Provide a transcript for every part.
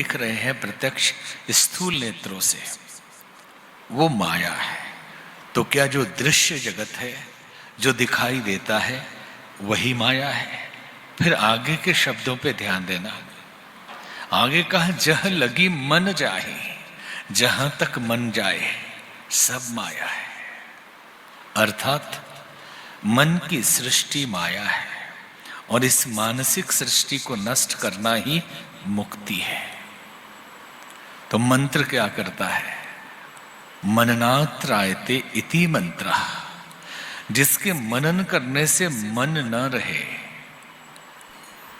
देख रहे हैं प्रत्यक्ष स्थूल नेत्रों से, वो माया है। तो क्या जो दृश्य जगत है, जो दिखाई देता है, वही माया है? फिर आगे के शब्दों पे ध्यान देना। आगे कहा जह लगी मन जाए, जहां तक मन जाए सब माया है। अर्थात मन की सृष्टि माया है और इस मानसिक सृष्टि को नष्ट करना ही मुक्ति है। तो मंत्र क्या करता है? मननात्रायते इति मंत्र, जिसके मनन करने से मन न रहे।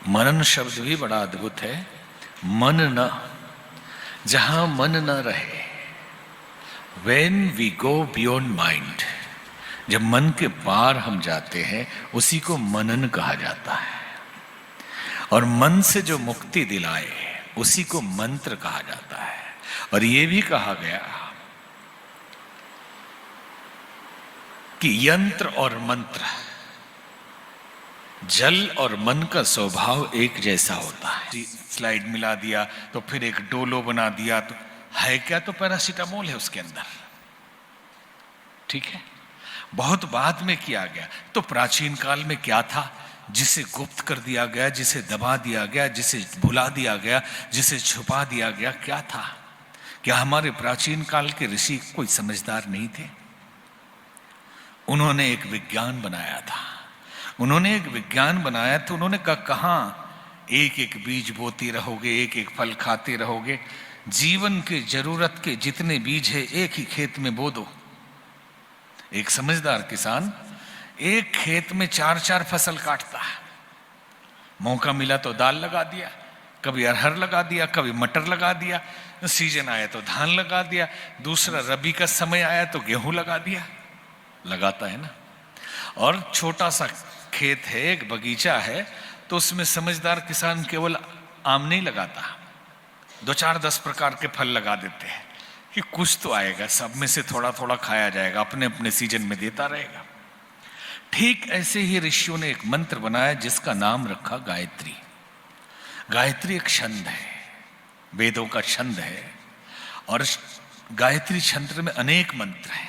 मनन शब्द भी बड़ा अद्भुत है। मन न, जहां मन न रहे, when we go beyond mind, जब मन के पार हम जाते हैं उसी को मनन कहा जाता है। और मन से जो मुक्ति दिलाए उसी को मंत्र कहा जाता है। और यह भी कहा गया कि यंत्र और मंत्र, जल और मन का स्वभाव एक जैसा होता है। स्लाइड मिला दिया तो फिर एक डोलो बना दिया, तो है क्या? तो पैरासीटामोल है उसके अंदर, ठीक है। बहुत बाद में किया गया। तो प्राचीन काल में क्या था? जिसे गुप्त कर दिया गया, जिसे दबा दिया गया, जिसे भुला दिया गया, जिसे छुपा दिया गया, क्या था? क्या हमारे प्राचीन काल के ऋषि कोई समझदार नहीं थे? उन्होंने एक विज्ञान बनाया था। उन्होंने एक विज्ञान बनाया तो उन्होंने कहा कहां एक एक बीज बोती रहोगे, एक एक फल खाते रहोगे। जीवन के जरूरत के जितने बीज है एक ही खेत में बो दो। एक समझदार किसान एक खेत में 4-4 फसल काटता है। मौका मिला तो दाल लगा दिया, कभी अरहर लगा दिया, कभी मटर लगा दिया, सीजन आया तो धान लगा दिया, दूसरा रबी का समय आया तो गेहूं लगा दिया। लगाता है ना। और छोटा सा खेत है, एक बगीचा है, तो उसमें समझदार किसान केवल आम नहीं लगाता, 2-4-10 प्रकार के फल लगा देते हैं कि कुछ तो आएगा, सब में से थोड़ा थोड़ा खाया जाएगा, अपने अपने सीजन में देता रहेगा। ठीक ऐसे ही ऋषियों ने एक मंत्र बनाया जिसका नाम रखा गायत्री। गायत्री एक छंद है, वेदों का छंद है। और गायत्री छंद में अनेक मंत्र हैं।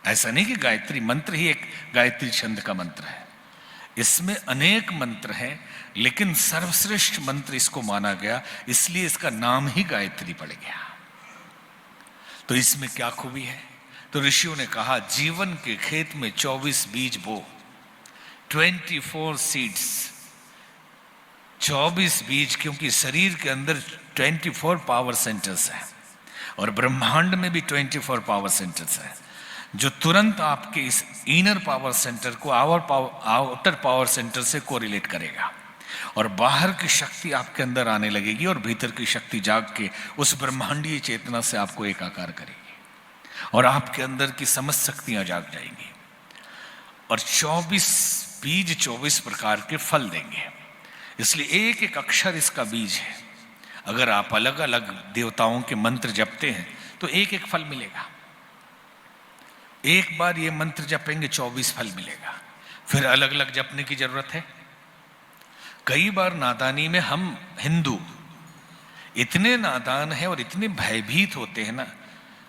ऐसा नहीं कि गायत्री मंत्र ही एक गायत्री छंद का मंत्र है। इसमें अनेक मंत्र हैं, लेकिन सर्वश्रेष्ठ मंत्र इसको माना गया, इसलिए इसका नाम ही गायत्री पड़ गया। तो इसमें क्या खूबी है? तो ऋषियों ने कहा जीवन के खेत में 24 बीज बो, 24 सीड्स, 24 बीज, क्योंकि शरीर के अंदर 24 पावर सेंटर्स हैं और ब्रह्मांड में भी 24 पावर सेंटर्स हैं, जो तुरंत आपके इस इनर पावर सेंटर को आउटर पावर सेंटर से कोरिलेट करेगा और बाहर की शक्ति आपके अंदर आने लगेगी और भीतर की शक्ति जाग के उस ब्रह्मांडीय चेतना से आपको एकाकार करेगी और आपके अंदर की समस्त शक्तियां जाग जाएंगी। और 24 बीज 24 प्रकार के फल देंगे। इसलिए एक एक अक्षर इसका बीज है। अगर आप अलग अलग देवताओं के मंत्र जपते हैं तो एक एक फल मिलेगा। एक बार ये मंत्र जपेंगे 24 फल मिलेगा। फिर अलग अलग जपने की जरूरत है। कई बार नादानी में हम हिंदू इतने नादान हैं और इतने भयभीत होते हैं ना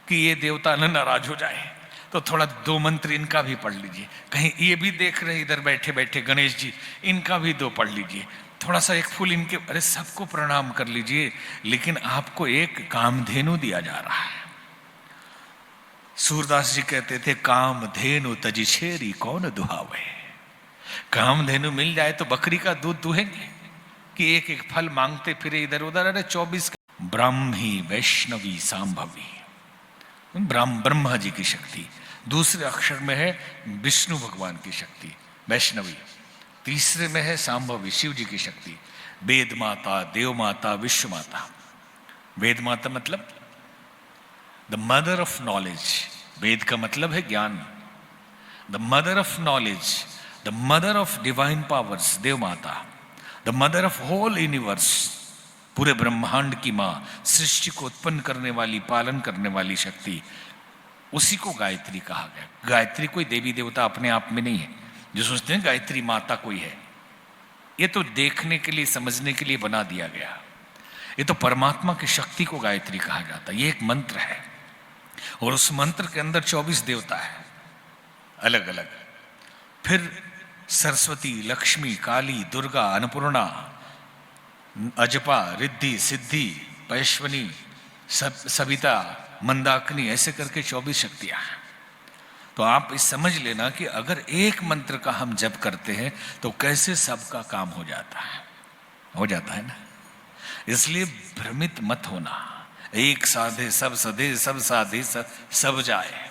कि ये देवता न नाराज हो जाए, तो थोड़ा 2 मंत्र इनका भी पढ़ लीजिए। कहीं ये भी देख रहे इधर बैठे बैठे गणेश जी, इनका भी 2 पढ़ लीजिए। थोड़ा सा एक फूल इनके, अरे सबको प्रणाम कर लीजिए। लेकिन आपको एक कामधेनु दिया जा रहा है। सूरदास जी कहते थे कामधेनु तजी छेरी कौन दुहावे। कामधेनु मिल जाए तो बकरी का दूध दुहेंगे कि एक एक फल मांगते फिरे इधर उधर। अरे 24 ब्राह्मी वैष्णवी सांभवी, ब्रह्मा जी की शक्ति। दूसरे अक्षर में है विष्णु भगवान की शक्ति वैष्णवी। तीसरे में है सांभवी शिव जी की शक्ति। वेद माता, देव माता, विश्व माता। वेद माता मतलब the mother of knowledge. Veda का मतलब है ज्ञान। The mother of knowledge, the mother of divine powers, देव माता। The mother of whole universe, पूरे ब्रह्मांड की मां, सृष्टि को उत्पन्न करने वाली, पालन करने वाली शक्ति, उसी को गायत्री कहा गया। गायत्री कोई देवी देवता अपने आप में नहीं है। जो सोचते हैं गायत्री माता कोई है, ये तो देखने के लिए, समझने के लिए बना दिया गया। ये तो परमात्मा की शक्ति को गायत्री कहा जाता है। ये एक मंत्र है और उस मंत्र के अंदर 24 देवता है अलग अलग। फिर सरस्वती, लक्ष्मी, काली, दुर्गा, अन्नपूर्णा, अजपा, रिद्धि, सिद्धि, पैश्वनी, सविता, मंदाकिनी, ऐसे करके 24 शक्तियां हैं। तो आप इस समझ लेना कि अगर एक मंत्र का हम जप करते हैं तो कैसे सबका काम हो जाता है ना। इसलिए भ्रमित मत होना। एक साधे सब सधे, सब साधे सब जाए।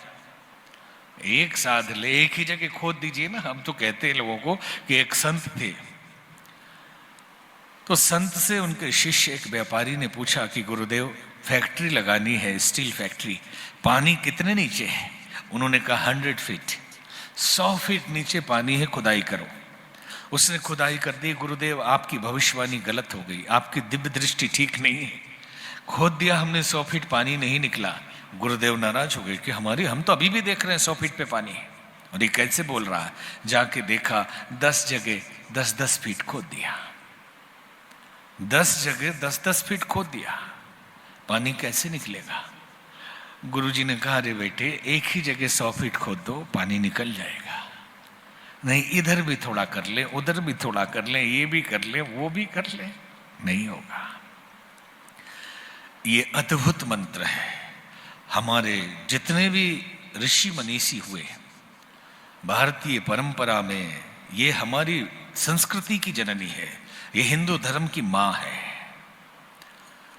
एक साध ले, एक ही जगह खोद दीजिए ना। हम तो कहते हैं लोगों को कि एक संत थे, तो संत से उनके शिष्य एक व्यापारी ने पूछा कि गुरुदेव फैक्ट्री लगानी है, स्टील फैक्ट्री, पानी कितने नीचे है? उन्होंने कहा 100 फीट, 100 फीट नीचे पानी है, खुदाई करो। उसने खुदाई कर दी। गुरुदेव आपकी भविष्यवाणी गलत हो गई, आपकी दिव्य दृष्टि ठीक नहीं है। खोद दिया हमने, 100 फीट पानी नहीं निकला। गुरुदेव नाराज हो गए कि हम तो अभी भी देख रहे हैं 100 फीट पे पानी है, और ये कैसे बोल रहा है। जाके देखा 10 जगह 10-10 फीट खोद दिया, 10 जगह 10-10 फीट खोद दिया, पानी कैसे निकलेगा? गुरुजी ने कहा अरे बेटे, एक ही जगह 100 फीट खोद दो, पानी निकल जाएगा। नहीं, इधर भी थोड़ा कर ले, उधर भी थोड़ा कर ले, ये भी कर ले, वो भी कर ले, नहीं होगा। ये अद्भुत मंत्र है। हमारे जितने भी ऋषि मनीषी हुए भारतीय परंपरा में, ये हमारी संस्कृति की जननी है, ये हिंदू धर्म की मां है।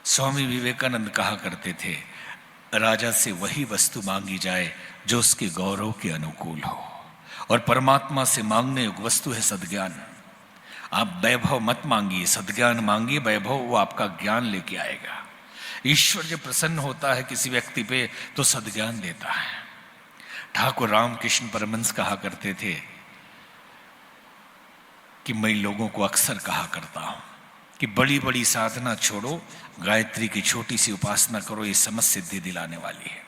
स्वामी विवेकानंद कहा करते थे, राजा से वही वस्तु मांगी जाए जो उसके गौरव के अनुकूल हो, और परमात्मा से मांगने योग्य वस्तु है सद्ज्ञान। आप वैभव मत मांगिए, सद्ज्ञान मांगिए। वैभव वो आपका ज्ञान लेके आएगा। ईश्वर जब प्रसन्न होता है किसी व्यक्ति पे तो सद्ज्ञान देता है। ठाकुर रामकृष्ण परमहंस कहा करते थे कि मैं लोगों को अक्सर कहा करता हूं कि बड़ी बड़ी साधना छोड़ो, गायत्री की छोटी सी उपासना करो, ये समझ सिद्धि दिलाने वाली है।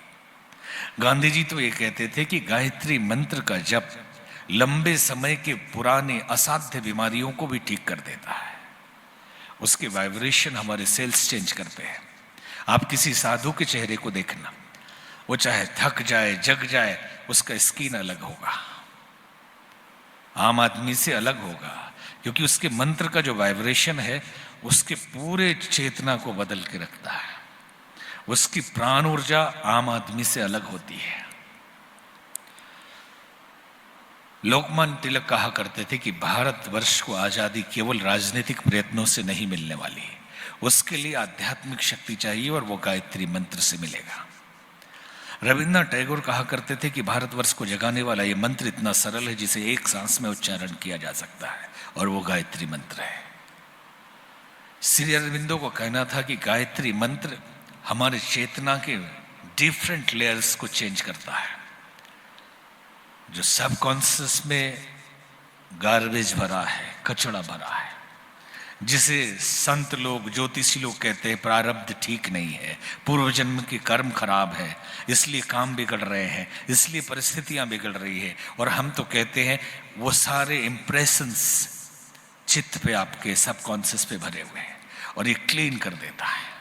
गांधी जी तो ये कहते थे कि गायत्री मंत्र का जप लंबे समय के पुराने असाध्य बीमारियों को भी ठीक कर देता है। उसके वाइब्रेशन हमारे सेल्स चेंज करते हैं। आप किसी साधु के चेहरे को देखना, वो चाहे थक जाए, जग जाए, उसका स्किन अलग होगा, आम आदमी से अलग होगा, क्योंकि उसके मंत्र का जो वाइब्रेशन है उसके पूरे चेतना को बदल के रखता है। उसकी प्राण ऊर्जा आम आदमी से अलग होती है। लोकमान्य तिलक कहा करते थे कि भारतवर्ष को आजादी केवल राजनीतिक प्रयत्नों से नहीं मिलने वाली है, उसके लिए आध्यात्मिक शक्ति चाहिए, और वो गायत्री मंत्र से मिलेगा। रविन्द्रनाथ टैगोर कहा करते थे कि भारतवर्ष को जगाने वाला ये मंत्र इतना सरल है जिसे एक सांस में उच्चारण किया जा सकता है, और वो गायत्री मंत्र है। श्री अरविंदो को कहना था कि गायत्री मंत्र हमारे चेतना के डिफरेंट लेयर्स को चेंज करता है। जो सबकॉन्शियस में गार्बेज भरा है, कचरा भरा है, जिसे संत लोग, ज्योतिषी लोग कहते हैं प्रारब्ध ठीक नहीं है, पूर्व जन्म के कर्म खराब है, इसलिए काम बिगड़ रहे हैं, इसलिए परिस्थितियां बिगड़ रही है, और हम तो कहते हैं वो सारे इंप्रेशंस चित्त पे, आपके सबकॉन्शियस पे भरे हुए हैं, और ये क्लीन कर देता है।